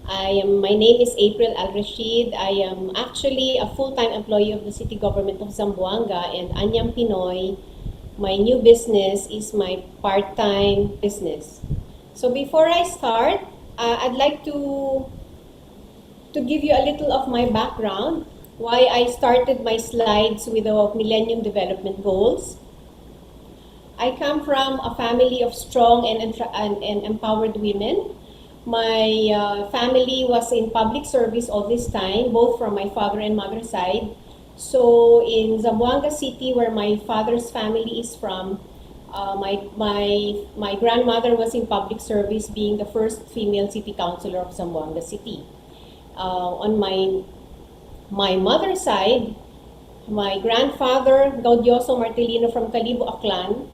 My name is April Al-Rashid. I am actually a full-time employee of the City Government of Zamboanga, and Anyang Pinoy, my new business, is my part-time business. So before I start, I'd like to give you a little of my background, why I started my slides with the Millennium Development Goals. I come from a family of strong and empowered women. My family was in public service all this time, both from my father and mother's side. So in Zamboanga City, where my father's family is from, my grandmother was in public service, being the first female city councilor of Zamboanga City. On my mother's side, my grandfather, Gaudioso Martelino from Calibo, Aklan,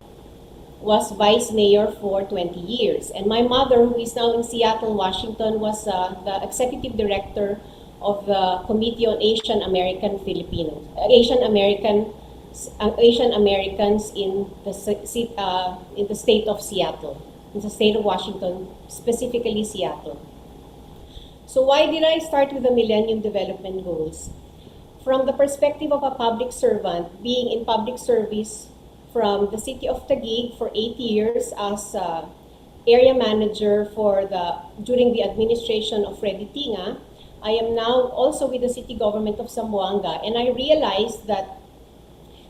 was vice mayor for 20 years. And my mother, who is now in Seattle, Washington, was the executive director of the Committee on Asian Americans in the state of Seattle, in the state of Washington, specifically Seattle. So why did I start with the Millennium Development Goals? From the perspective of a public servant, being in public service from the city of Taguig for 8 years as area manager during the administration of Freddy Tinga, I am now also with the city government of Zamboanga, and I realized that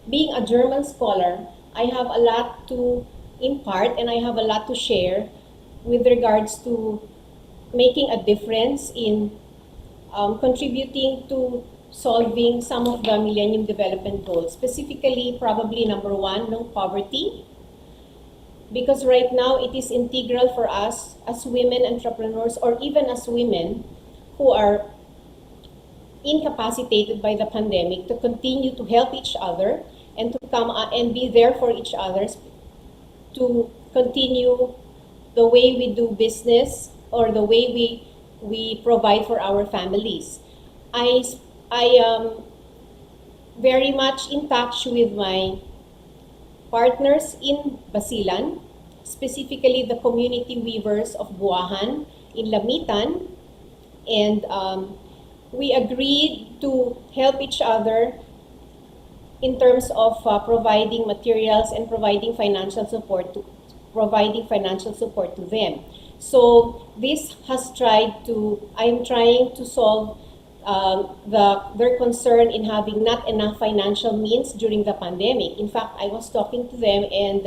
being a German scholar, I have a lot to impart and I have a lot to share with regards to making a difference in contributing to solving some of the Millennium Development Goals, specifically probably number 1, no poverty. Because right now it is integral for us as women entrepreneurs, or even as women who are incapacitated by the pandemic, to continue to help each other and to come and be there for each other, to continue the way we do business or the way we provide for our families. I am very much in touch with my partners in Basilan, specifically the community weavers of Buahan in Lamitan, and we agreed to help each other in terms of providing materials and providing financial support to them. So this I am trying to solve their concern in having not enough financial means during the pandemic. In fact, I was talking to them, and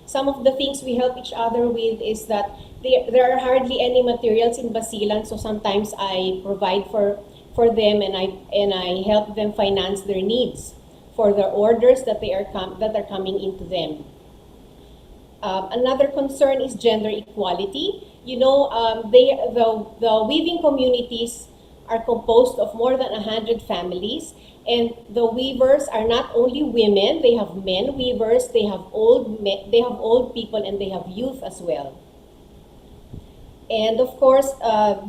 some of the things we help each other with is that there are hardly any materials in Basilan, so sometimes I provide for them, and I help them finance their needs for the orders that are coming into them. Another concern is gender equality. You know, the weaving communities are composed of more than 100 families, and the weavers are not only women. They have men weavers, they have old people, and they have youth as well. And of course,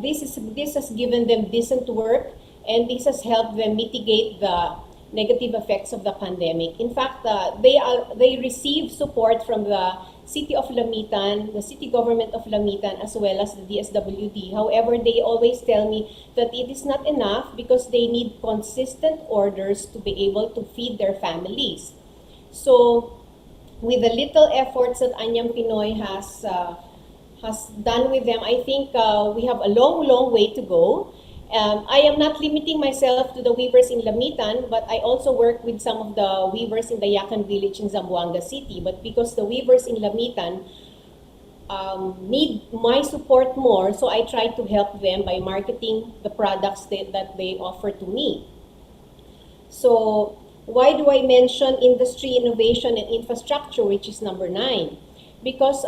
this has given them decent work, and this has helped them mitigate the negative effects of the pandemic. In fact, they receive support from the City of Lamitan, the City Government of Lamitan, as well as the DSWD. However, they always tell me that it is not enough because they need consistent orders to be able to feed their families. So, with the little efforts that Anyang Pinoy has done with them, I think we have a long way to go. I am not limiting myself to the weavers in Lamitan, but I also work with some of the weavers in the Yakan village in Zamboanga City. But because the weavers in Lamitan need my support more, so I try to help them by marketing the products that they offer to me. So why do I mention industry, innovation, and infrastructure, which is number 9? Because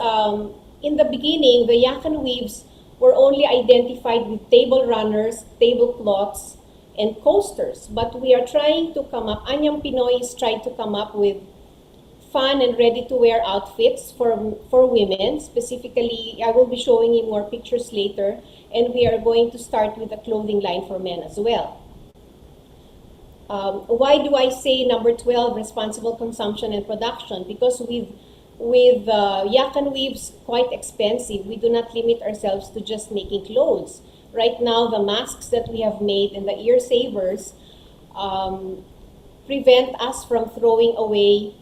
in the beginning, the Yakan weaves were only identified with table runners, tablecloths, and coasters. But we are trying to come up, Anyang Pinoy is trying to come up with fun and ready-to-wear outfits for women. Specifically, I will be showing you more pictures later, and we are going to start with a clothing line for men as well. Why do I say number 12, responsible consumption and production? Because with Yakan weaves quite expensive, we do not limit ourselves to just making clothes. right now the masks that we have made and the ear savers prevent us from throwing away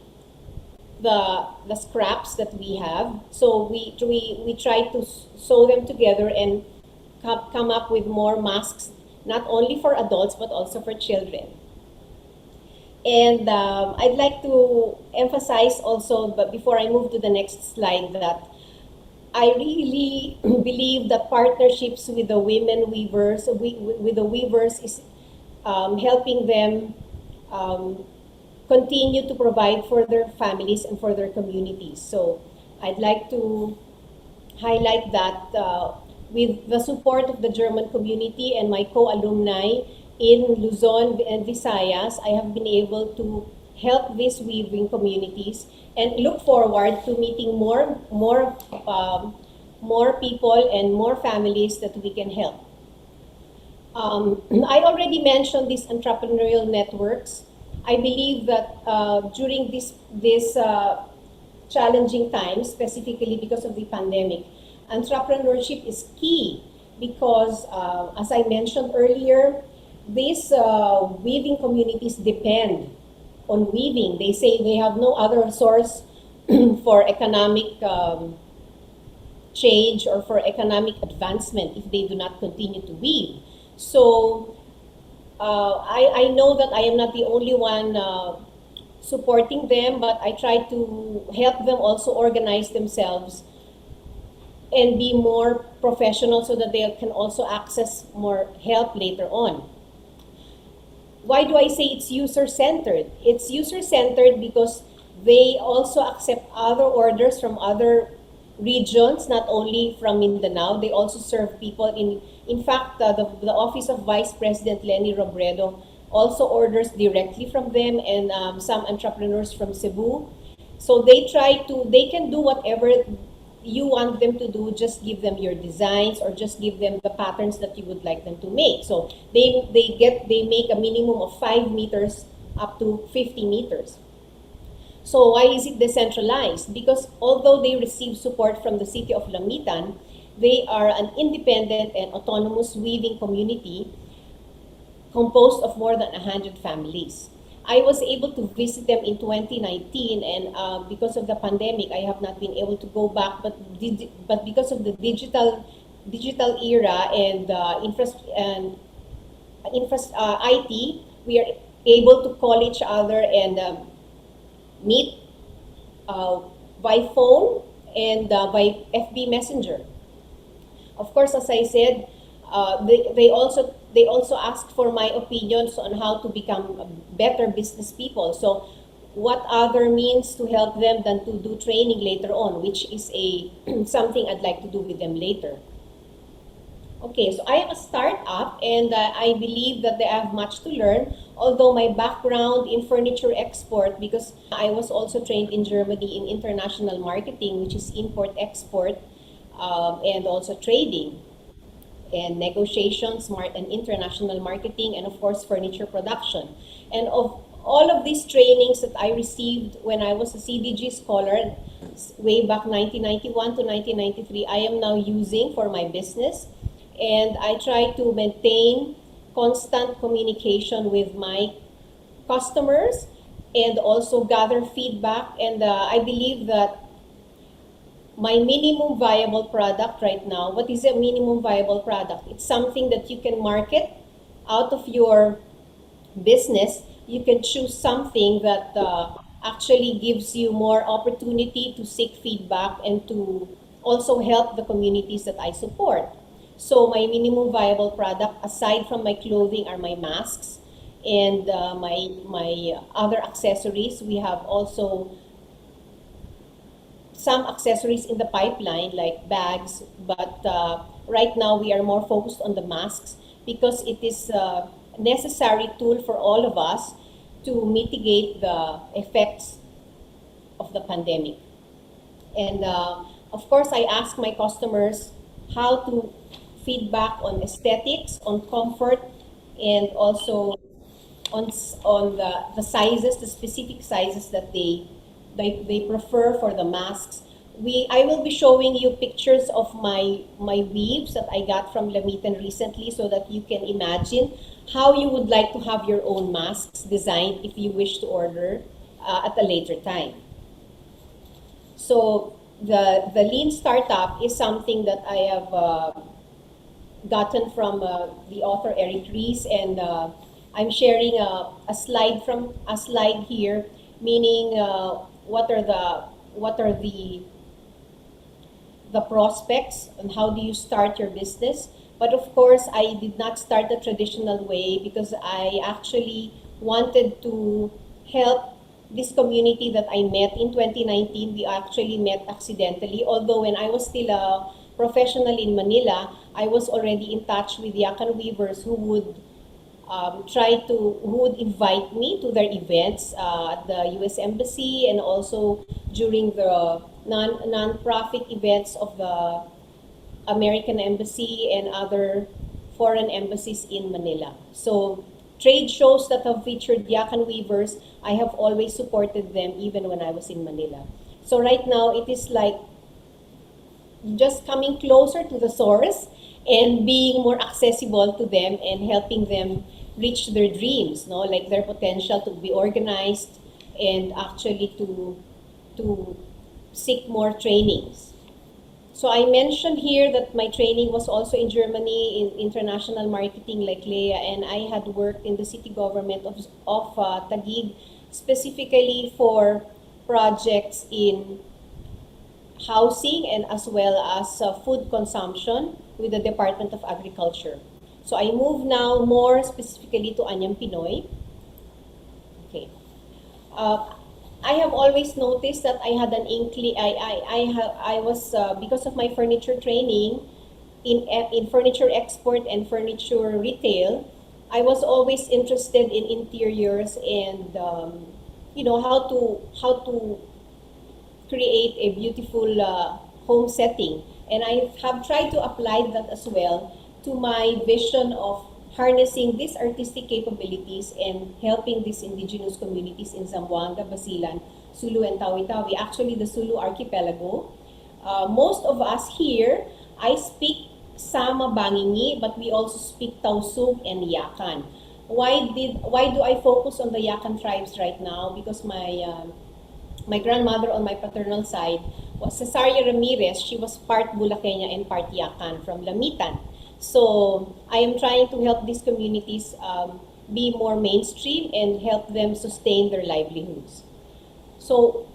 the scraps that we have. So we try to sew them together and come up with more masks, not only for adults but also for children. And I'd like to emphasize also, but before I move to the next slide, that I really believe that partnerships with the women weavers, with the weavers, is helping them continue to provide for their families and for their communities. So I'd like to highlight that with the support of the German community and my co-alumni in Luzon and Visayas, I have been able to help these weaving communities and look forward to meeting more people and more families that we can help. I already mentioned these entrepreneurial networks. I believe that during this challenging times, specifically because of the pandemic, entrepreneurship is key because, as I mentioned earlier, these weaving communities depend on weaving. They say they have no other source for economic change or for economic advancement if they do not continue to weave. So I know that I am not the only one supporting them, but I try to help them also organize themselves and be more professional so that they can also access more help later on. Why do I say it's user-centered? It's user-centered because they also accept other orders from other regions, not only from Mindanao. They also serve people in fact, the Office of Vice President Lenny Robredo also orders directly from them, and some entrepreneurs from Cebu. So they can do whatever you want them to do. Just give them your designs or just give them the patterns that you would like them to make. So they make a minimum of 5 meters up to 50 meters. So why is it decentralized? Because although they receive support from the city of Lamitan, they are an independent and autonomous weaving community composed of more than 100 families. I was able to visit them in 2019, and because of the pandemic, I have not been able to go back. But because of the digital era and IT, we are able to call each other and meet by phone and by FB Messenger. Of course, as I said, they also asked for my opinions on how to become better business people. So what other means to help them than to do training later on, which is something I'd like to do with them later. Okay, so I am a startup, and I believe that they have much to learn. Although my background in furniture export, because I was also trained in Germany in international marketing, which is import-export, and also trading and negotiations, and international marketing, and of course furniture production. And of all of these trainings that I received when I was a CDG scholar way back 1991 to 1993, I am now using for my business. And I try to maintain constant communication with my customers and also gather feedback. And I believe that my minimum viable product right now, what is a minimum viable product? It's something that you can market out of your business. You can choose something that actually gives you more opportunity to seek feedback and to also help the communities that I support. So my minimum viable product, aside from my clothing, are my masks and my other accessories. We have also some accessories in the pipeline like bags, but right now we are more focused on the masks because it is a necessary tool for all of us to mitigate the effects of the pandemic. And of course, I ask my customers how to feedback on aesthetics, on comfort, and also on the sizes, the specific sizes that they prefer for the masks. I will be showing you pictures of my weaves that I got from Lamitan recently, so that you can imagine how you would like to have your own masks designed if you wish to order at a later time. So the lean startup is something that I have gotten from the author Eric Ries, and I'm sharing a slide here, meaning what are the prospects and how do you start your business. But of course, I did not start the traditional way, because I actually wanted to help this community that I met in 2019. We actually met accidentally, although when I was still a professional in Manila, I was already in touch with Yakan weavers who would who would invite me to their events at the U.S. Embassy, and also during the non-profit events of the American Embassy and other foreign embassies in Manila. So trade shows that have featured Yakan weavers, I have always supported them even when I was in Manila. So right now, it is like just coming closer to the source and being more accessible to them and helping them reach their dreams, no? Like their potential to be organized and actually to seek more trainings. So I mentioned here that my training was also in Germany in international marketing like Leah, and I had worked in the city government of Taguig, specifically for projects in housing and as well as food consumption with the Department of Agriculture. So I move now more specifically to Anyam Pinoy. Okay. I have always noticed that I had an inkling. I was because of my furniture training in furniture export and furniture retail. I was always interested in interiors and how to create a beautiful home setting, and I have tried to apply that as well to my vision of harnessing these artistic capabilities and helping these indigenous communities in Zamboanga, Basilan, Sulu, and Tawi-Tawi, actually the Sulu archipelago. Most of us here, I speak Sama Bangingi, but we also speak Tausug and Yakan. Why do I focus on the Yakan tribes right now? Because my grandmother on my paternal side was Cesaria Ramirez. She was part Bulaqueña and part Yakan from Lamitan. So I am trying to help these communities be more mainstream and help them sustain their livelihoods. So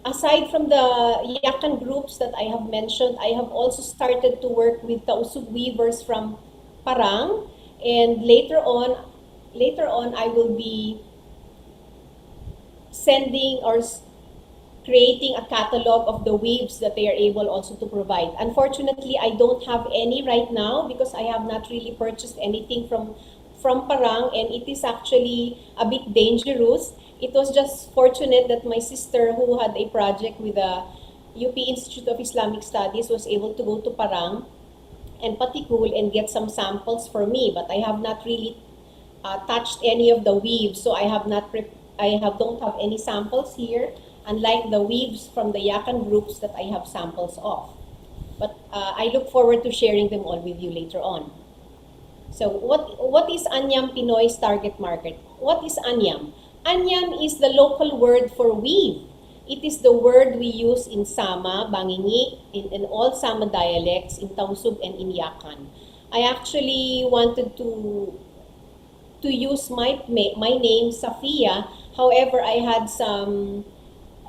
aside from the Yakan groups that I have mentioned, I have also started to work with Tausug weavers from Parang, and later on I will be sending or creating a catalog of the weaves that they are able also to provide. Unfortunately, I don't have any right now because I have not really purchased anything from Parang, and it is actually a bit dangerous. It was just fortunate that my sister, who had a project with the UP Institute of Islamic Studies, was able to go to Parang and Patikul and get some samples for me, but I have not really touched any of the weaves, so I don't have any samples here, unlike the weaves from the Yakan groups that I have samples of. But I look forward to sharing them all with you later on. So what is Anyam Pinoy's target market? What is Anyam? Anyam is the local word for weave. It is the word we use in Sama, Bangingi, in all Sama dialects, in Tausug and in Yakan. I actually wanted to use my name, Safia. However, I had some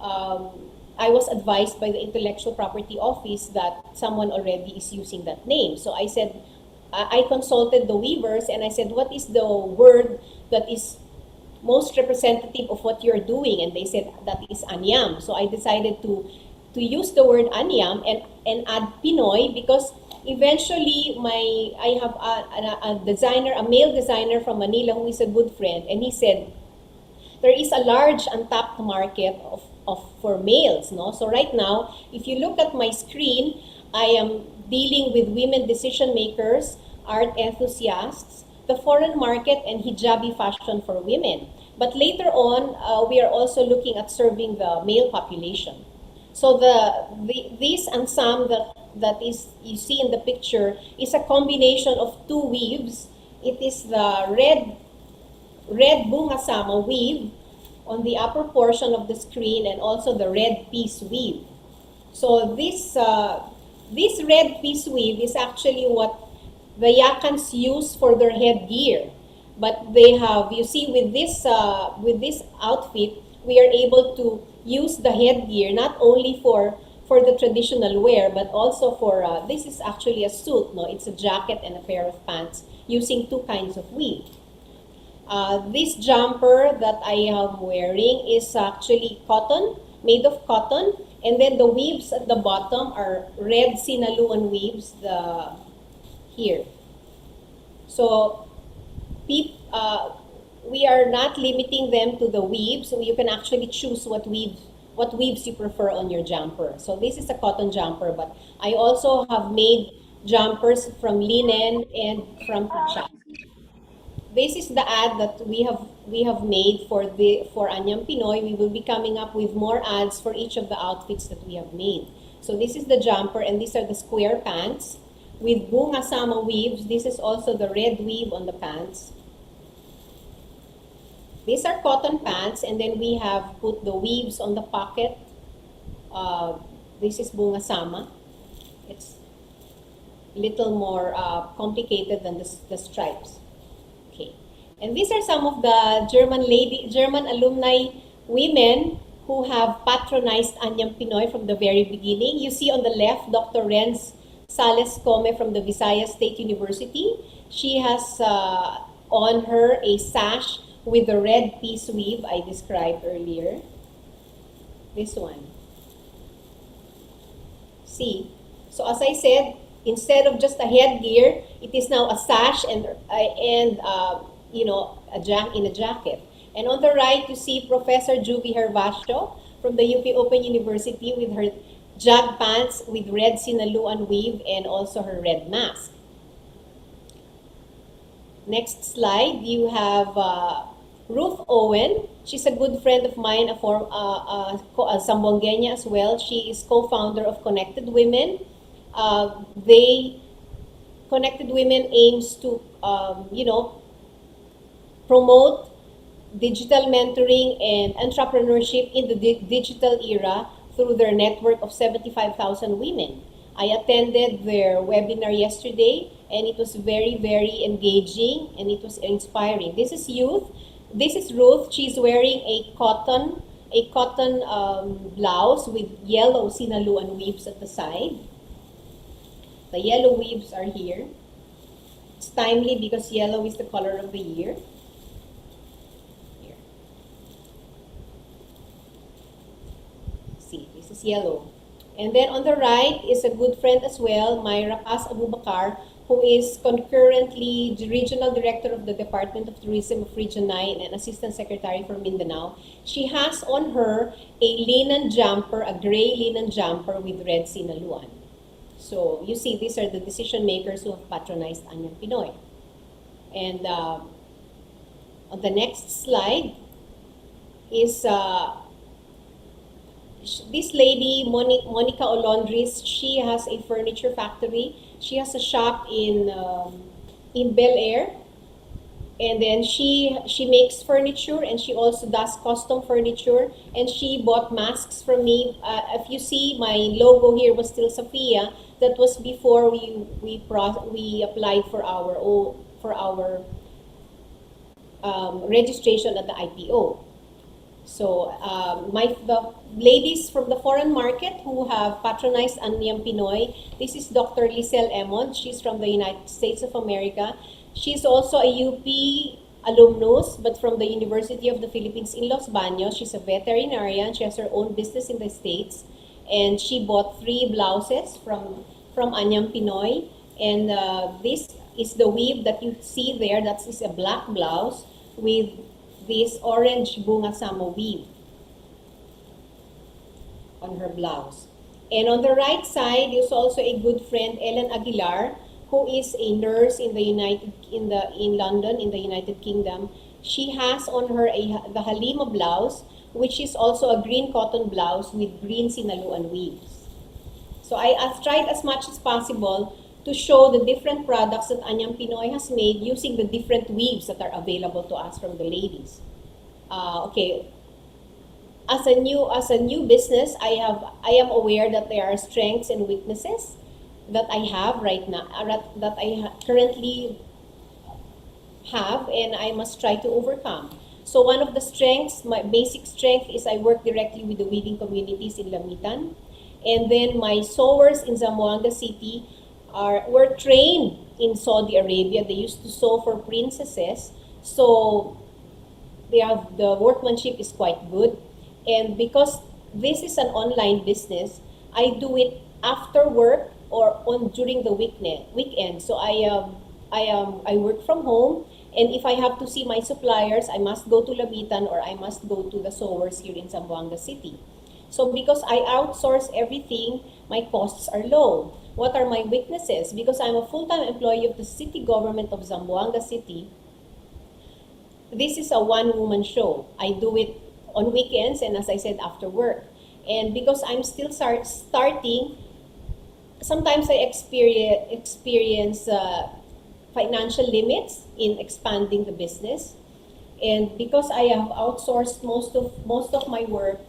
I was advised by the Intellectual Property Office that someone already is using that name. So I said, I consulted the weavers and I said, what is the word that is most representative of what you're doing? And they said, that is Anyam. So I decided to use the word Anyam and add Pinoy, because eventually I have a designer, a male designer from Manila who is a good friend, and he said, there is a large untapped market for males, no? So right now, if you look at my screen, I am dealing with women decision makers, art enthusiasts, the foreign market, and hijabi fashion for women. But later on, we are also looking at serving the male population. So this ensemble that is you see in the picture is a combination of two weaves. It is the red bungasama weave on the upper portion of the screen and also the red piece weave. So this red piece weave is actually what the Yakans use for their headgear. But they have, you see, with this outfit, we are able to use the headgear not only for the traditional wear, but also for this is actually a suit. No, it's a jacket and a pair of pants using two kinds of weave. This jumper that I am wearing is actually cotton, made of cotton, and then the weaves at the bottom are red sinaluan weaves. Here. So we are not limiting them to the weaves, so you can actually choose what weaves you prefer on your jumper. So this is a cotton jumper, but I also have made jumpers from linen and from kucha. This is the ad that we have made for Anyang Pinoy. We will be coming up with more ads for each of the outfits that we have made. So this is the jumper, and these are the square pants with bungasama weaves. This is also the red weave on the pants. These are cotton pants, and then we have put the weaves on the pocket. This is bungasama. It's a little more complicated than the stripes. Okay, and these are some of the German alumni women who have patronized Anyang Pinoy from the very beginning. You see on the left, Dr. Renz Sales Come from the Visayas State University. She has on her a sash with the red piece weave I described earlier. This one. See? So as I said, instead of just a headgear, it is now a sash and you know, in a jacket. And on the right, you see Professor Juvie Hervasio from the UP Open University with her jag pants with red sinaluan weave and also her red mask. Next slide, you have Ruth Owen. She's a good friend of mine, a Zamboangueña as well. She is co-founder of Connected Women. Connected Women aims to, you know, promote digital mentoring and entrepreneurship in the digital era through their network of 75,000 women. I attended their webinar yesterday, and it was very, very engaging, and it was inspiring. This is youth. This is Ruth. She's wearing a cotton blouse with yellow sinaluan weaves at the side. The yellow weaves are here. It's timely because yellow is the color of the year. Here. See, this is yellow. And then on the right is a good friend as well, Myra Paz Abubakar, who is concurrently the Regional Director of the Department of Tourism of Region 9 and Assistant Secretary for Mindanao. She has on her a linen jumper, a gray linen jumper with red sinaluan. So you see, these are the decision makers who have patronized Anyang Pinoy. And on the next slide is this lady, Monica Olondris. She has a furniture factory. She has a shop in Bel Air, and then she makes furniture, and she also does custom furniture. And she bought masks from me. If you see, my logo here was still Sophia. That was before we applied for our registration at the IPO. So the ladies from the foreign market who have patronized Anyang Pinoy, this is Dr. Lisel Emond. She's from the United States of America. She's also a UP alumnus, but from the University of the Philippines in Los Baños. She's a veterinarian. She has her own business in the States. And she bought 3 blouses from Anyang Pinoy. And this is the weave that you see there. That is a black blouse with this orange bungasama weave on her blouse. And on the right side is also a good friend, Ellen Aguilar, who is a nurse in London, in the United Kingdom. She has on her the Halima blouse which is also a green cotton blouse with green sinaluan weaves. So I have tried as much as possible to show the different products that Anyang Pinoy has made using the different weaves that are available to us from the ladies. Okay, as a new business, I am aware that there are strengths and weaknesses that I have right now, that I currently have, and I must try to overcome. So one of the strengths, my basic strength, is I work directly with the weaving communities in Lamitan. And then my sewers in Zamboanga City were trained in Saudi Arabia. They used to sew for princesses. So the workmanship is quite good. And because this is an online business, I do it after work or during the weekend. So I work from home, and if I have to see my suppliers, I must go to Lamitan or I must go to the sewers here in Zamboanga City. So because I outsource everything, my costs are low. What are my weaknesses? Because I'm a full-time employee of the city government of Zamboanga City, this is a one-woman show. I do it on weekends and, as I said, after work. And because I'm still starting, sometimes I experience financial limits in expanding the business. And because I have outsourced most of my work,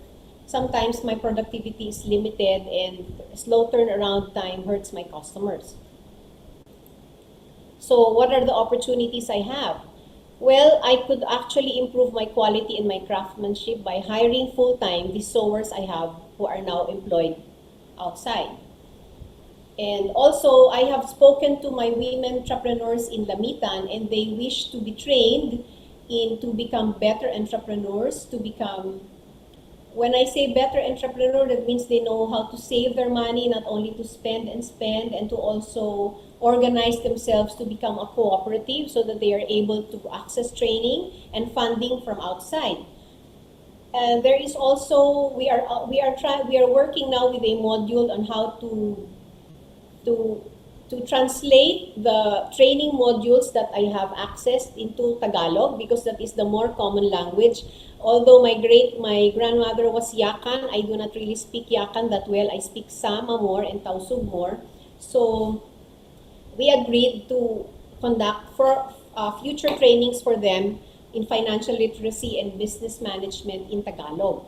sometimes my productivity is limited and slow turnaround time hurts my customers. So what are the opportunities I have? Well, I could actually improve my quality and my craftsmanship by hiring full-time the sewers I have who are now employed outside. And also, I have spoken to my women entrepreneurs in Lamitan, and they wish to be trained to become better entrepreneurs, when I say better entrepreneur, that means they know how to save their money, not only to spend, and to also organize themselves to become a cooperative so that they are able to access training and funding from outside. And there is also, we are working now with a module on how to translate the training modules that I have accessed into Tagalog, because that is the more common language. Although my grandmother was Yakan, I do not really speak Yakan that well. I speak Sama more and Tausug more. So we agreed to conduct future trainings for them in financial literacy and business management in Tagalog.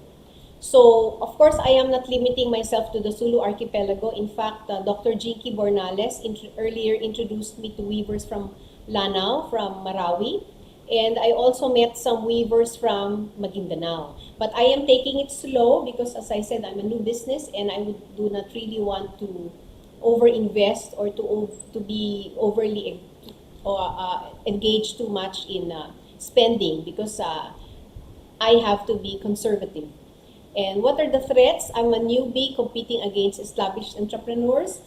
So, of course, I am not limiting myself to the Sulu Archipelago. In fact, Dr. Jinky Bornales earlier introduced me to weavers from Lanao, from Marawi. And I also met some weavers from Maguindanao. But I am taking it slow because, as I said, I'm a new business and I do not really want to over-invest or to be overly engaged too much in spending, because I have to be conservative. And what are the threats? I'm a newbie competing against established entrepreneurs.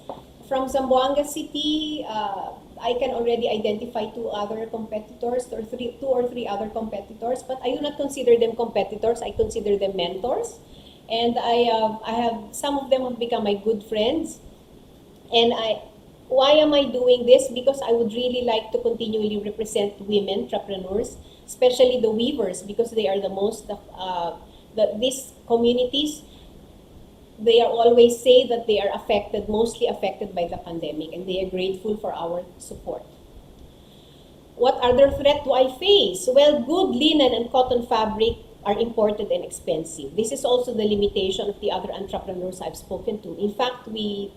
From Zamboanga City, I can already identify two or three other competitors, but I do not consider them competitors. I consider them mentors. And I have some of them have become my good friends. And why am I doing this? Because I would really like to continually represent women entrepreneurs, especially the weavers, because they are the most, these communities, they are always say that they are mostly affected by the pandemic, and they are grateful for our support. What other threat do I face? Well, good linen and cotton fabric are imported and expensive. This is also the limitation of the other entrepreneurs I've spoken to. In fact, my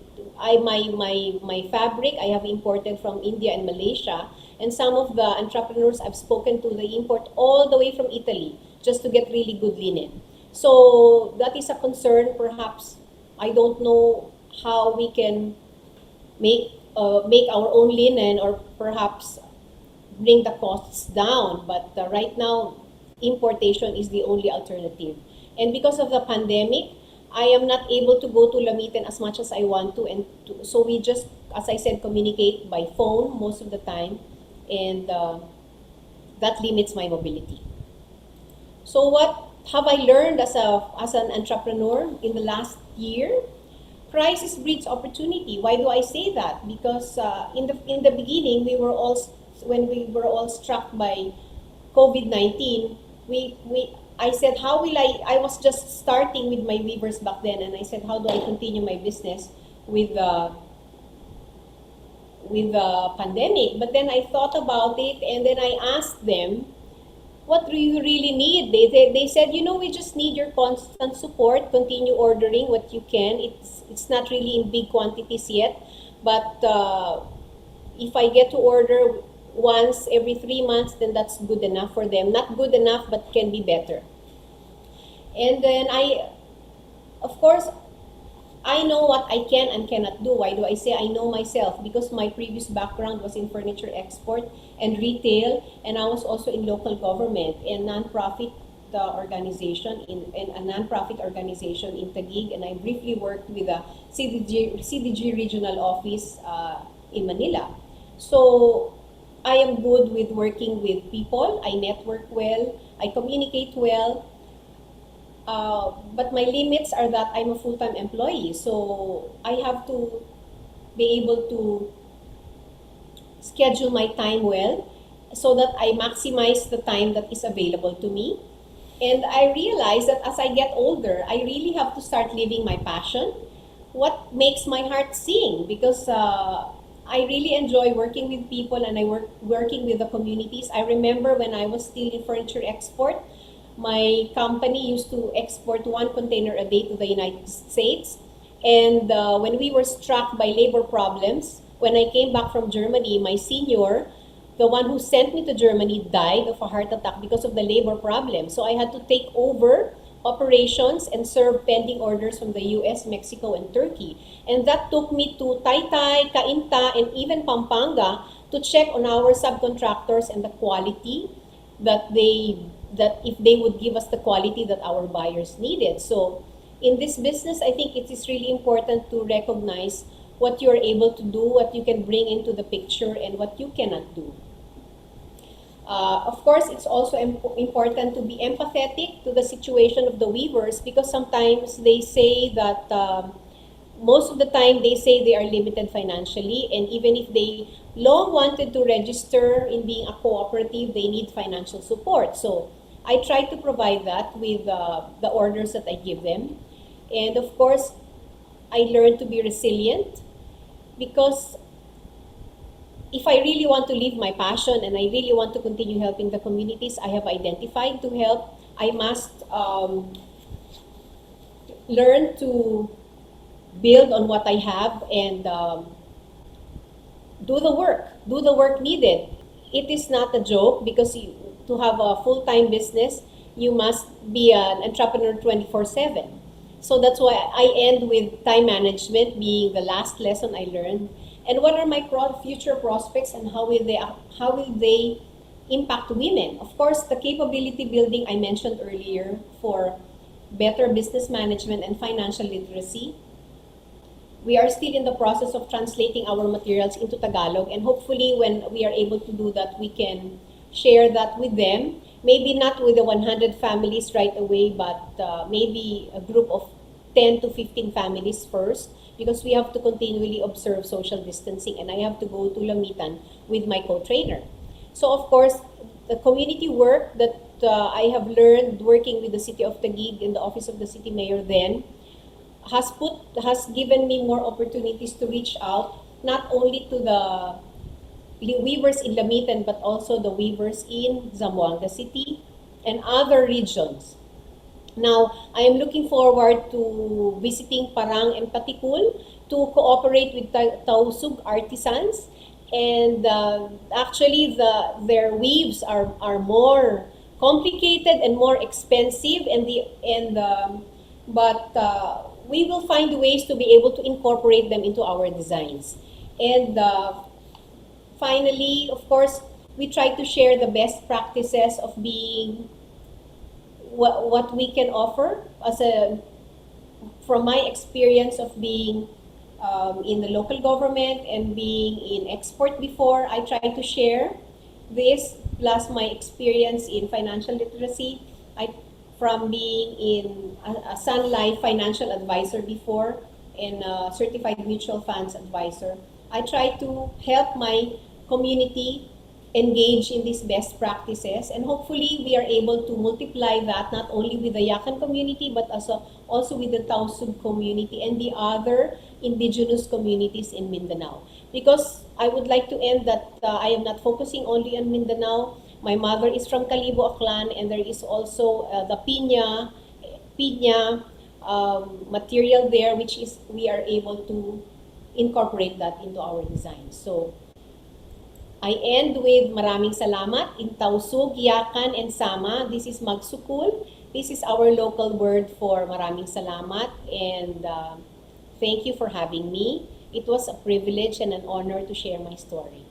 fabric I have imported from India and Malaysia, and some of the entrepreneurs I've spoken to, they import all the way from Italy just to get really good linen. So that is a concern. Perhaps I don't know how we can make our own linen, or perhaps bring the costs down. But right now, importation is the only alternative. And because of the pandemic, I am not able to go to Lamitan as much as I want to, so we just, as I said, communicate by phone most of the time, and that limits my mobility. So what have I learned as an entrepreneur in the last year? Crisis breeds opportunity. Why do I say that? Because in the beginning, when we were all struck by COVID-19, I said, how will I was just starting with my weavers back then, and I said, how do I continue my business with the pandemic? But then I thought about it, and then I asked them, what do you really need? They said, we just need your constant support. Continue ordering what you can. It's not really in big quantities yet, but if I get to order once every 3 months, then that's good enough for them. Not good enough, but can be better. And then of course, I know what I can and cannot do. Why do I say I know myself? Because my previous background was in furniture export and retail, and I was also in local government and non-profit organization in a non-profit organization in Taguig, and I briefly worked with a CDG regional office in Manila. So I am good with working with people. I network well. I communicate well. But my limits are that I'm a full-time employee, so I have to be able to schedule my time well so that I maximize the time that is available to me. And I realize that as I get older, I really have to start living my passion, what makes my heart sing, because I really enjoy working with people, and working with the communities. I remember when I was still in furniture export, my company used to export 1 container a day to the United States. And when we were struck by labor problems, when I came back from Germany, my senior, the one who sent me to Germany, died of a heart attack because of the labor problem. So I had to take over operations and serve pending orders from the US, Mexico, and Turkey. And that took me to Taytay, Cainta, and even Pampanga to check on our subcontractors and the quality that if they would give us the quality that our buyers needed. So in this business, I think it is really important to recognize what you're able to do, what you can bring into the picture, and what you cannot do. Of course, it's also important to be empathetic to the situation of the weavers, because sometimes they say that most of the time they say they are limited financially, and even if they long wanted to register in being a cooperative, they need financial support. So I try to provide that with the orders that I give them. And of course, I learned to be resilient, because if I really want to live my passion and I really want to continue helping the communities I have identified to help, I must learn to build on what I have and do the work needed. It is not a joke, because to have a full-time business, you must be an entrepreneur 24/7. So that's why I end with time management being the last lesson I learned. And what are my future prospects, and how will they impact women? Of course, the capability building I mentioned earlier for better business management and financial literacy. We are still in the process of translating our materials into Tagalog, and hopefully when we are able to do that, we can share that with them. Maybe not with the 100 families right away, but maybe a group of 10 to 15 families first, because we have to continually observe social distancing, and I have to go to Lamitan with my co-trainer. So of course, the community work that I have learned working with the City of Taguig in the Office of the City Mayor then has given me more opportunities to reach out, not only to the weavers in Lamitan, but also the weavers in Zamboanga City and other regions. Now, I am looking forward to visiting Parang and Patikul to cooperate with Tausug artisans. And actually, their weaves are more complicated and more expensive, but we will find ways to be able to incorporate them into our designs. And finally, of course, we try to share the best practices of being what we can offer from my experience of being in the local government and being in export before. I try to share this plus my experience in financial literacy. From being in a Sun Life financial advisor before and a certified mutual funds advisor, I try to help my community engage in these best practices, and hopefully we are able to multiply that not only with the Yakan community but also with the Tausug community and the other indigenous communities in Mindanao. Because I would like to end that I am not focusing only on Mindanao. My mother is from Calibo Aklan, and there is also the piña material there, which is we are able to incorporate that into our design. So I end with maraming salamat in Tausug, Yakan, and Sama. This is Magsukul. This is our local word for maraming salamat, and thank you for having me. It was a privilege and an honor to share my story.